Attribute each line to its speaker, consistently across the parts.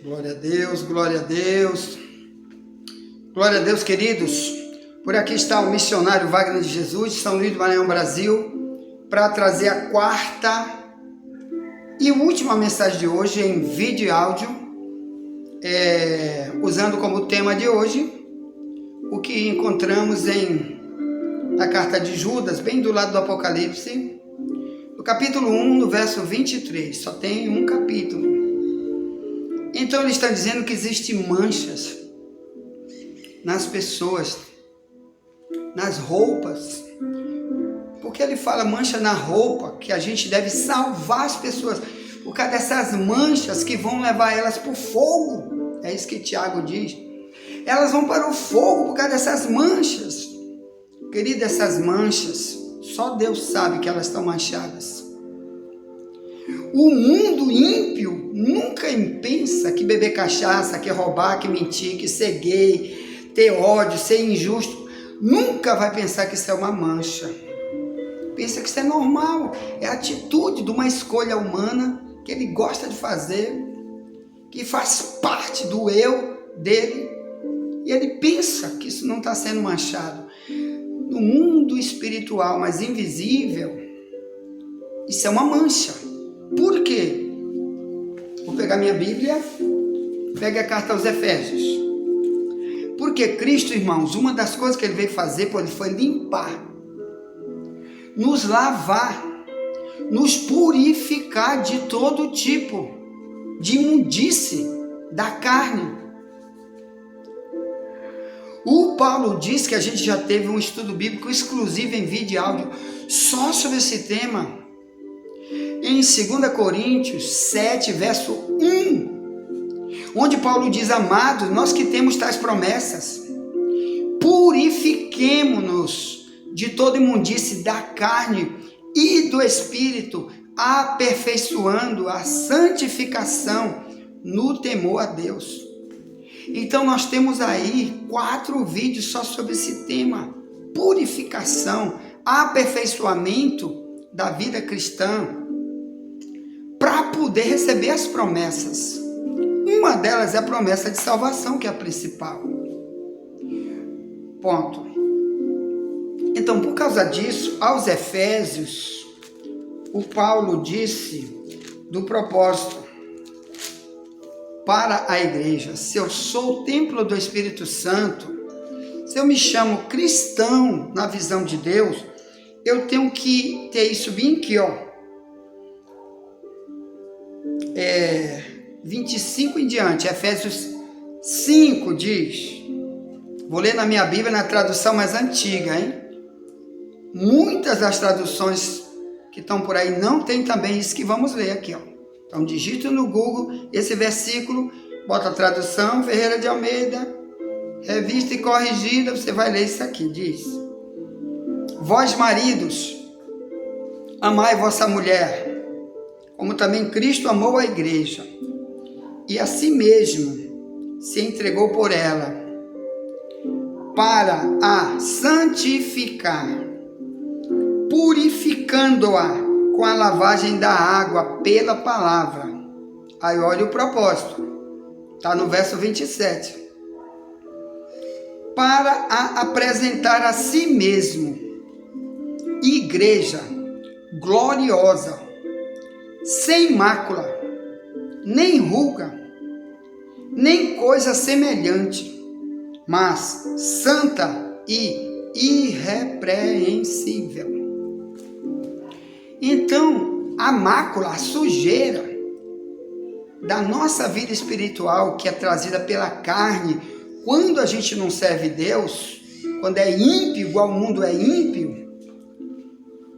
Speaker 1: Glória a Deus, glória a Deus. Glória a Deus, queridos. Por aqui está o missionário Wagner de Jesus, de São Luís do Maranhão, Brasil, para trazer a quarta e última mensagem de hoje em vídeo e áudio, usando como tema de hoje o que encontramos na carta de Judas, bem do lado do Apocalipse, no capítulo 1, no verso 23. Só tem um capítulo. Então ele está dizendo que existem manchas nas pessoas, nas roupas. Porque ele fala mancha na roupa, que a gente deve salvar as pessoas por causa dessas manchas que vão levar elas para o fogo. É isso que Tiago diz. Elas vão para o fogo por causa dessas manchas. Querido, essas manchas, só Deus sabe que elas estão manchadas. O mundo ímpio nunca pensa que beber cachaça, que roubar, que mentir, que ser gay, ter ódio, ser injusto, nunca vai pensar que isso é uma mancha. Pensa que isso é normal, é a atitude de uma escolha humana que ele gosta de fazer, que faz parte do eu dele, e ele pensa que isso não está sendo manchado. No mundo espiritual, mas invisível, isso é uma mancha. Por quê? Vou pegar minha Bíblia, pega a carta aos Efésios. Porque Cristo, irmãos, uma das coisas que ele veio fazer, ele foi limpar, nos lavar, nos purificar de todo tipo de imundície da carne. O Paulo diz que a gente já teve um estudo bíblico exclusivo em vídeo e áudio só sobre esse tema, em 2 Coríntios 7, verso 1, onde Paulo diz: amados, nós que temos tais promessas, purifiquemo-nos de toda imundície da carne e do espírito, aperfeiçoando a santificação no temor a Deus. Então nós temos aí 4 vídeos só sobre esse tema: purificação, aperfeiçoamento da vida cristã, para poder receber as promessas. Uma delas é a promessa de salvação, que é a principal. Ponto. Então, por causa disso, aos Efésios, o Paulo disse do propósito para a igreja: se eu sou o templo do Espírito Santo, se eu me chamo cristão na visão de Deus, eu tenho que ter isso bem aqui, 25 em diante. Efésios 5 diz, vou ler na minha Bíblia, na tradução mais antiga, hein? Muitas das traduções que estão por aí não tem também isso que vamos ler aqui, Então digita no Google esse versículo, bota a tradução Ferreira de Almeida, revista e corrigida, você vai ler isso aqui. Diz: vós maridos, amai vossa mulher, como também Cristo amou a igreja, e a si mesmo se entregou por ela, para a santificar, purificando-a com a lavagem da água pela palavra. Aí olha o propósito, está no verso 27. Para a apresentar a si mesmo, igreja gloriosa, sem mácula, nem ruga, nem coisa semelhante, mas santa e irrepreensível. Então, a mácula, a sujeira da nossa vida espiritual, que é trazida pela carne, quando a gente não serve Deus, quando é ímpio, igual o mundo é ímpio,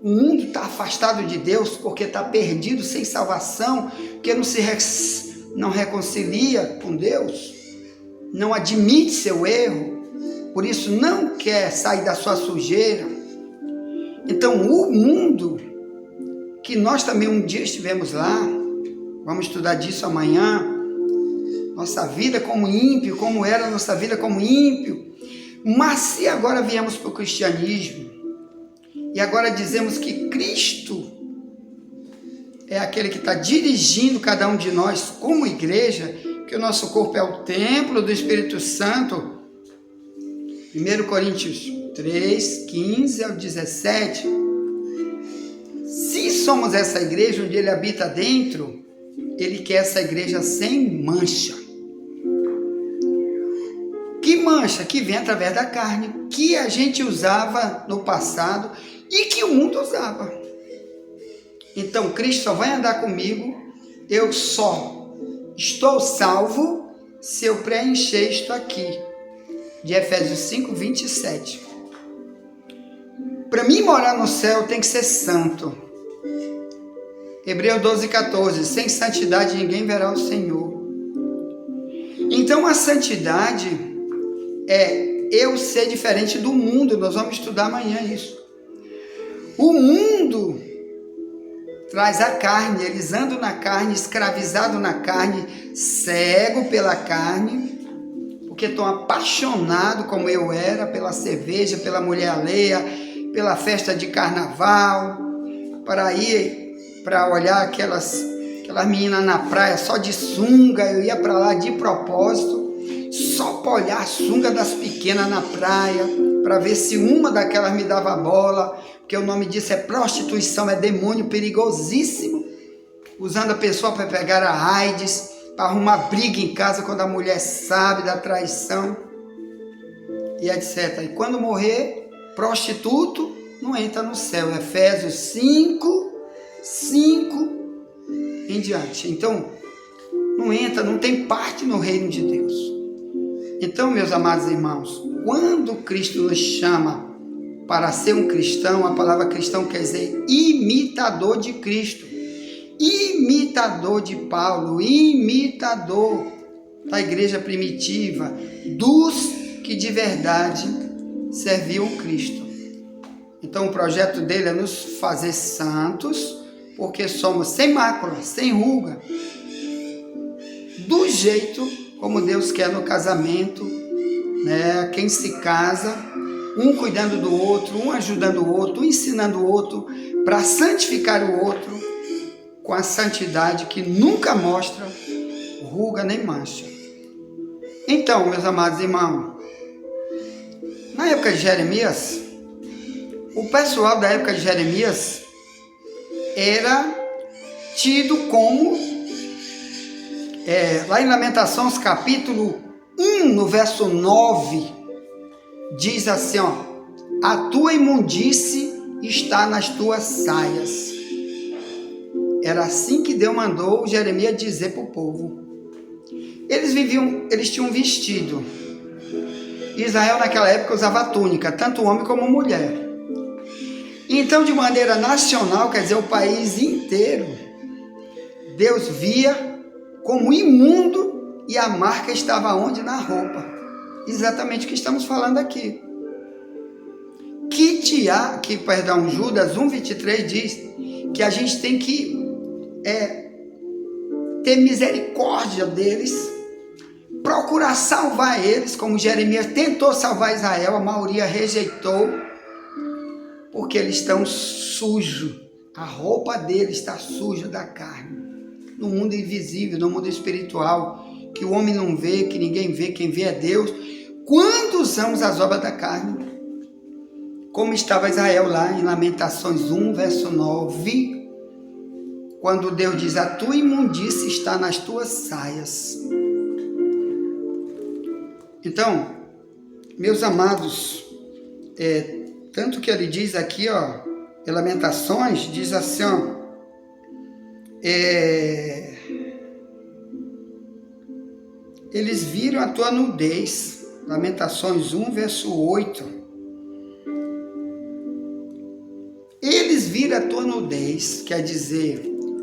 Speaker 1: o mundo está afastado de Deus porque está perdido, sem salvação, porque não reconcilia com Deus, não admite seu erro, por isso não quer sair da sua sujeira. Então o mundo, que nós também um dia estivemos lá, vamos estudar disso amanhã, nossa vida como ímpio, como era a nossa vida como ímpio, mas se agora viemos para o cristianismo, e agora dizemos que Cristo é aquele que está dirigindo cada um de nós como igreja, que o nosso corpo é o templo do Espírito Santo. 1 Coríntios 3, 15 ao 17. Se somos essa igreja onde ele habita dentro, ele quer essa igreja sem mancha. Que mancha? Que vem através da carne, que a gente usava no passado e que o mundo usava. Então, Cristo só vai andar comigo, eu só estou salvo se eu preencher isto aqui, de Efésios 5, 27. Para mim morar no céu tem que ser santo. Hebreus 12, 14. Sem santidade ninguém verá o Senhor. Então a santidade é eu ser diferente do mundo. Nós vamos estudar amanhã isso. O mundo traz a carne, eles andam na carne, escravizados na carne, cego pela carne, porque estão apaixonados como eu era, pela cerveja, pela mulher alheia, pela festa de carnaval, para olhar aquelas meninas na praia só de sunga. Eu ia para lá de propósito, só para olhar a sunga das pequenas na praia, para ver se uma daquelas me dava bola, porque o nome disso é prostituição, é demônio perigosíssimo, usando a pessoa para pegar a AIDS, para arrumar briga em casa quando a mulher sabe da traição, e etc. E quando morrer, prostituto não entra no céu. Efésios 5 em diante. Então, não entra, não tem parte no reino de Deus. Então, meus amados irmãos, quando Cristo nos chama para ser um cristão, a palavra cristão quer dizer imitador de Cristo, imitador de Paulo, imitador da igreja primitiva, dos que de verdade serviam Cristo. Então o projeto dele é nos fazer santos, porque somos sem mácula, sem ruga, do jeito como Deus quer no casamento, né? Quem se casa, um cuidando do outro, um ajudando o outro, um ensinando o outro, para santificar o outro, com a santidade que nunca mostra ruga nem mancha. Então, meus amados irmãos, na época de Jeremias, o pessoal da época de Jeremias era tido como, lá em Lamentações capítulo 1, no verso 9, diz assim, ó: a tua imundície está nas tuas saias. Era assim que Deus mandou Jeremias dizer para o povo. Eles tinham um vestido. Israel naquela época usava túnica, tanto homem como mulher. Então, de maneira nacional, quer dizer, o país inteiro, Deus via como imundo, e a marca estava onde? Na roupa. Exatamente o que estamos falando aqui. Judas 1,23 diz que a gente tem que ter misericórdia deles, procurar salvar eles, como Jeremias tentou salvar Israel, a maioria rejeitou, porque eles estão sujos, a roupa deles está suja da carne, no mundo invisível, no mundo espiritual, que o homem não vê, que ninguém vê, quem vê é Deus. Quando usamos as obras da carne, como estava Israel lá em Lamentações 1, verso 9, quando Deus diz: a tua imundície está nas tuas saias. Então, meus amados, tanto que ele diz aqui, ó, em Lamentações, diz assim, ó, eles viram a tua nudez. Lamentações 1, verso 8. Eles viram a tua nudez, quer dizer,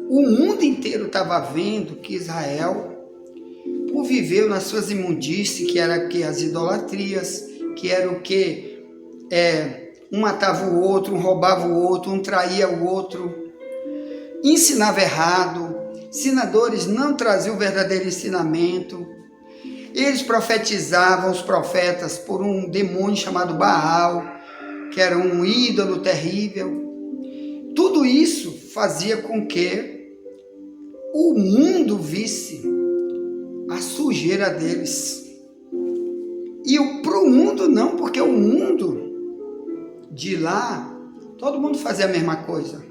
Speaker 1: o mundo inteiro estava vendo que Israel, por viver nas suas imundícies, que era que as idolatrias, que era o que um matava o outro, um roubava o outro, um traía o outro, ensinava errado, ensinadores não traziam o verdadeiro ensinamento, eles profetizavam, os profetas, por um demônio chamado Baal, que era um ídolo terrível. Tudo isso fazia com que o mundo visse a sujeira deles. E para o mundo não, porque o mundo de lá, todo mundo fazia a mesma coisa.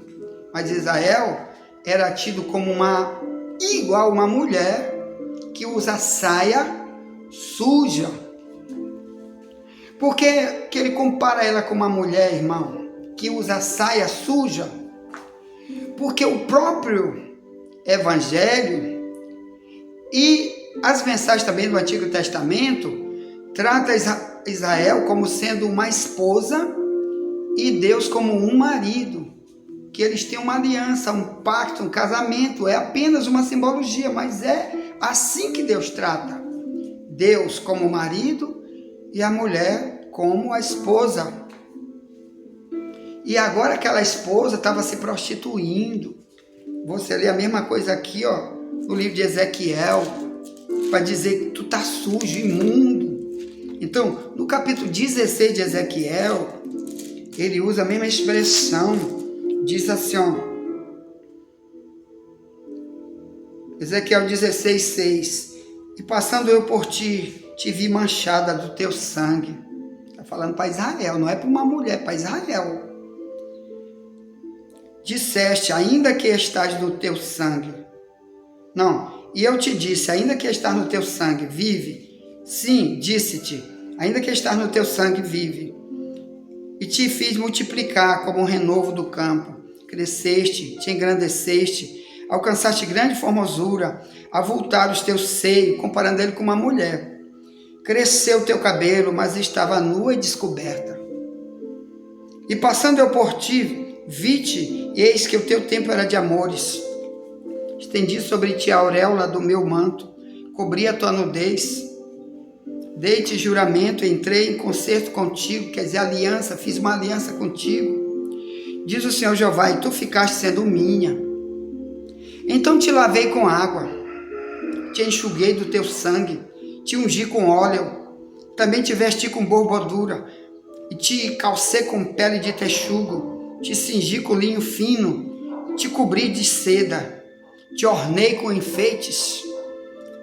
Speaker 1: Mas Israel era tido como igual uma mulher que usa saia suja. Por que ele compara ela com uma mulher, irmão, que usa saia suja? Porque o próprio Evangelho e as mensagens também do Antigo Testamento trata Israel como sendo uma esposa e Deus como um marido, que eles têm uma aliança, um pacto, um casamento. É apenas uma simbologia, mas é assim que Deus trata. Deus como marido e a mulher como a esposa. E agora aquela esposa estava se prostituindo. Você lê a mesma coisa aqui, ó, no livro de Ezequiel, para dizer que tu tá sujo, imundo. Então, no capítulo 16 de Ezequiel, ele usa a mesma expressão, diz assim, ó, Ezequiel 16:6, e passando eu por ti, te vi manchada do teu sangue. Está falando para Israel, não é para uma mulher, é para Israel. Disseste, ainda que estás no teu sangue. Não, e eu te disse, ainda que estás no teu sangue, vive. Sim, disse-te, ainda que estás no teu sangue, vive. E te fiz multiplicar como um renovo do campo. Cresceste, te engrandeceste, alcançaste grande formosura, avultaram os teus seios, comparando ele com uma mulher. Cresceu o teu cabelo, mas estava nua e descoberta. E passando eu por ti, vi-te, e eis que o teu tempo era de amores. Estendi sobre ti a auréola do meu manto, cobri a tua nudez. Dei-te juramento, entrei em concerto contigo, quer dizer, aliança, fiz uma aliança contigo. Diz o Senhor Jeová, e tu ficaste sendo minha. Então te lavei com água, te enxuguei do teu sangue, te ungi com óleo, também te vesti com bordura, e te calcei com pele de texugo, te cingi com linho fino, te cobri de seda, te ornei com enfeites,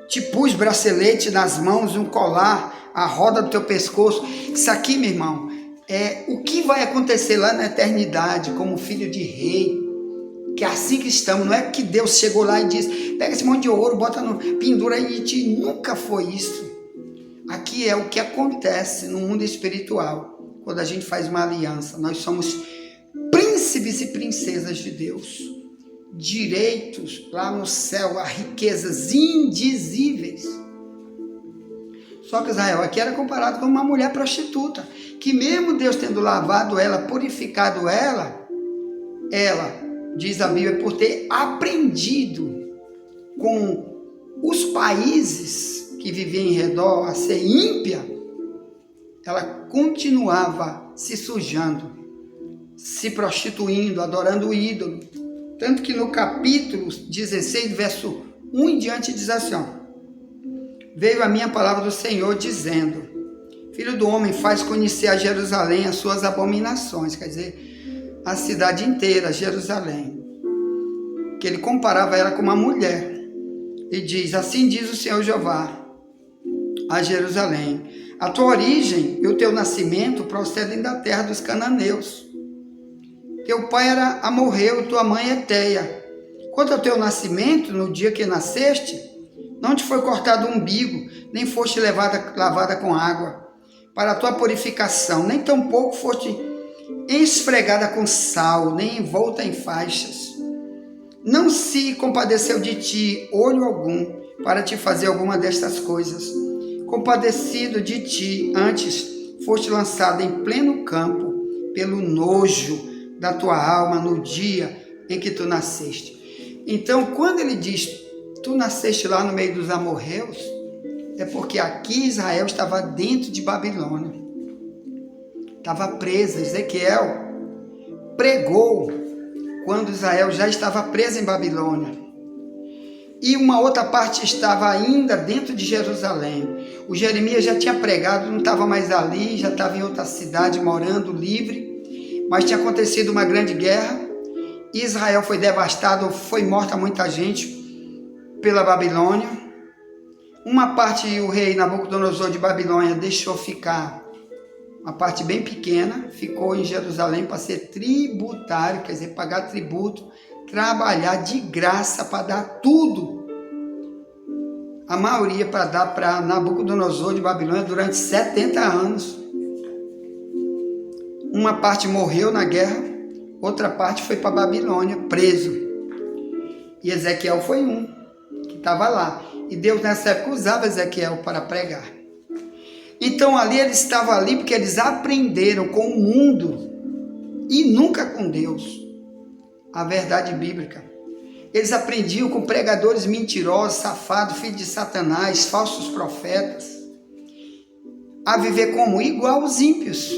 Speaker 1: te pus bracelete nas mãos, um colar, a roda do teu pescoço. Isso aqui, meu irmão, é o que vai acontecer lá na eternidade, como filho de rei, que é assim que estamos. Não é que Deus chegou lá e disse, pega esse monte de ouro, bota no pendura aí, nunca foi isso. Aqui é o que acontece no mundo espiritual, quando a gente faz uma aliança. Nós somos príncipes e princesas de Deus, direitos lá no céu, a riquezas indizíveis. Só que Israel aqui era comparado com uma mulher prostituta, que mesmo Deus tendo lavado ela, purificado ela, diz a Bíblia, por ter aprendido com os países que viviam em redor a ser ímpia, ela continuava se sujando, se prostituindo, adorando o ídolo. Tanto que no capítulo 16, verso 1 em diante, diz assim, ó, veio a minha palavra do Senhor dizendo, filho do homem, faz conhecer a Jerusalém as suas abominações, quer dizer, a cidade inteira, Jerusalém, que ele comparava ela com uma mulher, e diz, assim diz o Senhor Jeová a Jerusalém, a tua origem e o teu nascimento procedem da terra dos cananeus. Teu pai era amorreu, tua mãe Eteia. Quanto ao teu nascimento, no dia que nasceste, não te foi cortado o umbigo, nem foste lavada com água, para a tua purificação, nem tampouco foste esfregada com sal, nem envolta em faixas. Não se compadeceu de ti olho algum, para te fazer alguma destas coisas. Compadecido de ti, antes foste lançado em pleno campo, pelo nojo da tua alma no dia em que tu nasceste. Então, quando ele diz, tu nasceste lá no meio dos amorreus, é porque aqui Israel estava dentro de Babilônia. Estava presa. Ezequiel pregou quando Israel já estava presa em Babilônia. E uma outra parte estava ainda dentro de Jerusalém. O Jeremias já tinha pregado, não estava mais ali, já estava em outra cidade, morando livre. Mas tinha acontecido uma grande guerra. Israel foi devastado, foi morta muita gente pela Babilônia. Uma parte o rei Nabucodonosor de Babilônia deixou ficar, uma parte bem pequena, ficou em Jerusalém para ser tributário, quer dizer, pagar tributo, trabalhar de graça para dar tudo. A maioria para dar para Nabucodonosor de Babilônia durante 70 anos. Uma parte morreu na guerra, outra parte foi para Babilônia, preso. E Ezequiel foi um que estava lá. E Deus nessa época usava Ezequiel para pregar. Então ali eles estavam ali porque eles aprenderam com o mundo e nunca com Deus a verdade bíblica. Eles aprendiam com pregadores mentirosos, safados, filhos de Satanás, falsos profetas, a viver como? Igual os ímpios,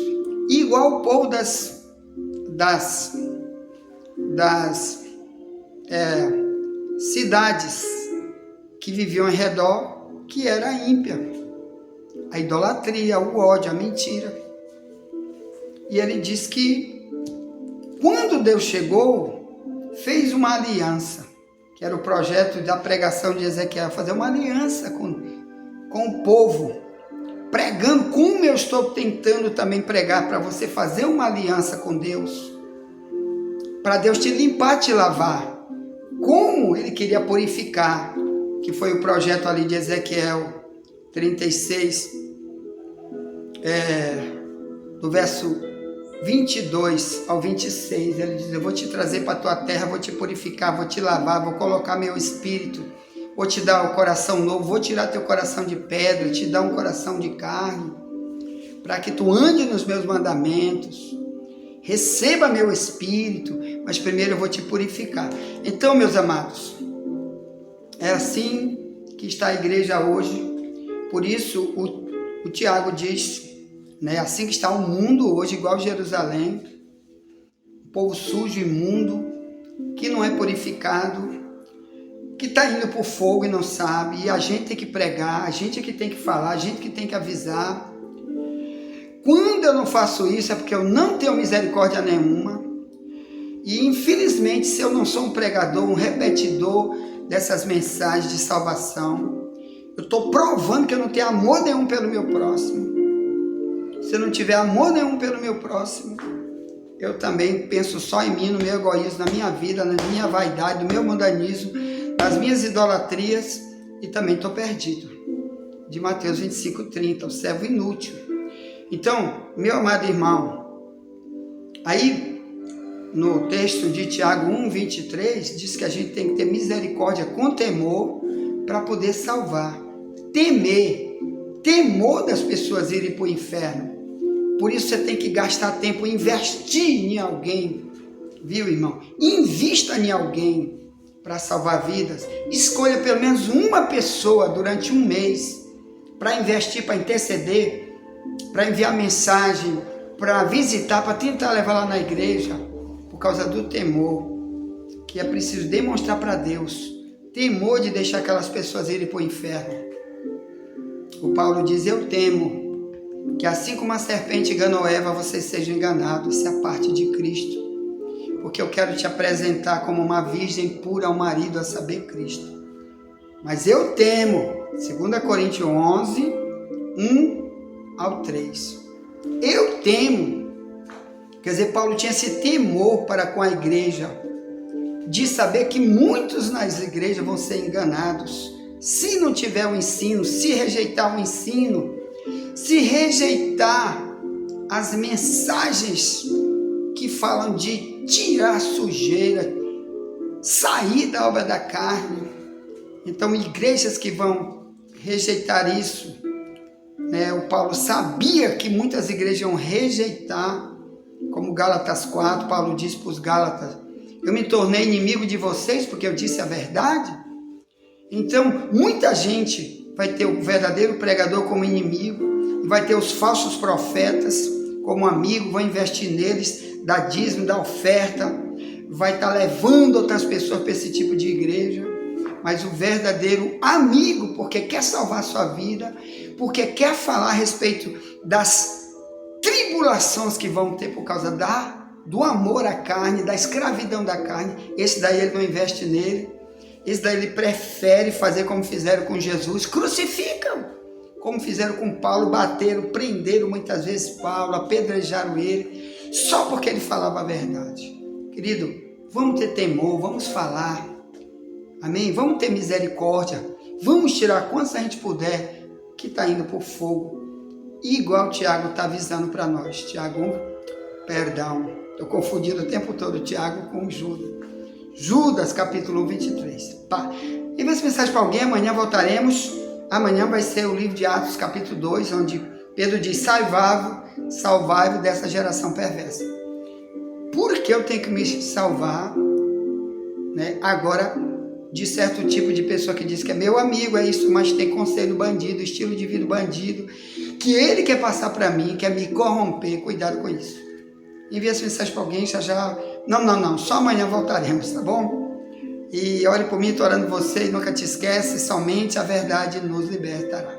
Speaker 1: igual o povo das cidades que viviam ao redor, que era ímpia. A idolatria, o ódio, a mentira. E ele diz que quando Deus chegou, fez uma aliança, que era o projeto da pregação de Ezequiel, fazer uma aliança com o povo, pregando como eu estou tentando também pregar, para você fazer uma aliança com Deus, para Deus te limpar, te lavar, como ele queria purificar, que foi o projeto ali de Ezequiel 36, do verso 22 ao 26, ele diz: eu vou te trazer para a tua terra, vou te purificar, vou te lavar, vou colocar meu espírito, vou te dar um coração novo, vou tirar teu coração de pedra, te dar um coração de carne, para que tu ande nos meus mandamentos, receba meu espírito, mas primeiro eu vou te purificar. Então, meus amados, é assim que está a igreja hoje. Por isso o Tiago diz, né, assim que está o mundo hoje, igual Jerusalém, um povo sujo, imundo, que não é purificado, que está indo para o fogo e não sabe, e a gente tem que pregar, a gente é que tem que falar, a gente que tem que avisar. Quando eu não faço isso é porque eu não tenho misericórdia nenhuma, e infelizmente, se eu não sou um pregador, um repetidor dessas mensagens de salvação, eu estou provando que eu não tenho amor nenhum pelo meu próximo. Se eu não tiver amor nenhum pelo meu próximo, eu também penso só em mim, no meu egoísmo, na minha vida, na minha vaidade, no meu mundanismo, nas minhas idolatrias, e também estou perdido. De Mateus 25:30, o servo inútil. Então, meu amado irmão, aí no texto de Tiago 1:23, diz que a gente tem que ter misericórdia com temor para poder salvar. Temor das pessoas irem para o inferno. Por isso você tem que gastar tempo, investir em alguém, viu, irmão? Invista em alguém para salvar vidas. Escolha pelo menos uma pessoa durante um mês para investir, para interceder, para enviar mensagem, para visitar, para tentar levar lá na igreja, por causa do temor, que é preciso demonstrar para Deus. Temor de deixar aquelas pessoas irem para o inferno. O Paulo diz: eu temo que assim como a serpente enganou Eva, vocês sejam enganados. Isso é a parte de Cristo. Porque eu quero te apresentar como uma virgem pura ao marido, a saber, Cristo. Mas eu temo, 2 Coríntios 11, 1-3. Eu temo. Quer dizer, Paulo tinha esse temor para com a igreja, de saber que muitos nas igrejas vão ser enganados, se não tiver o ensino, se rejeitar o ensino, se rejeitar as mensagens que falam de tirar a sujeira, sair da obra da carne. Então, igrejas que vão rejeitar isso, né? O Paulo sabia que muitas igrejas iam rejeitar, como Gálatas 4, Paulo diz para os Gálatas: eu me tornei inimigo de vocês porque eu disse a verdade. Então, muita gente vai ter o verdadeiro pregador como inimigo, vai ter os falsos profetas como amigo, vai investir neles, dar dízimo, dar oferta, vai estar levando outras pessoas para esse tipo de igreja. Mas o verdadeiro amigo, porque quer salvar a sua vida, porque quer falar a respeito das tribulações que vão ter por causa do amor à carne, da escravidão da carne, esse daí ele não investe nele. Esse daí ele prefere fazer como fizeram com Jesus, crucificam, como fizeram com Paulo, bateram, prenderam muitas vezes Paulo, apedrejaram ele, só porque ele falava a verdade. Querido, vamos ter temor, vamos falar, amém? Vamos ter misericórdia, vamos tirar quantos a gente puder que está indo por fogo, igual o Tiago está avisando para nós. Tiago 1, perdão, estou confundindo o tempo todo Tiago com Judas. Judas, capítulo 1, 23. Envie essa mensagem para alguém, amanhã voltaremos. Amanhã vai ser o livro de Atos, capítulo 2, onde Pedro diz, salvai-vos dessa geração perversa. Por que eu tenho que me salvar, né, agora, de certo tipo de pessoa que diz que é meu amigo, é isso, mas tem conselho bandido, estilo de vida bandido, que ele quer passar para mim, quer me corromper, cuidado com isso. Envie essa mensagem para alguém, já. Não, só amanhã voltaremos, tá bom? E ore por mim, estou orando você, e nunca te esquece, somente a verdade nos libertará.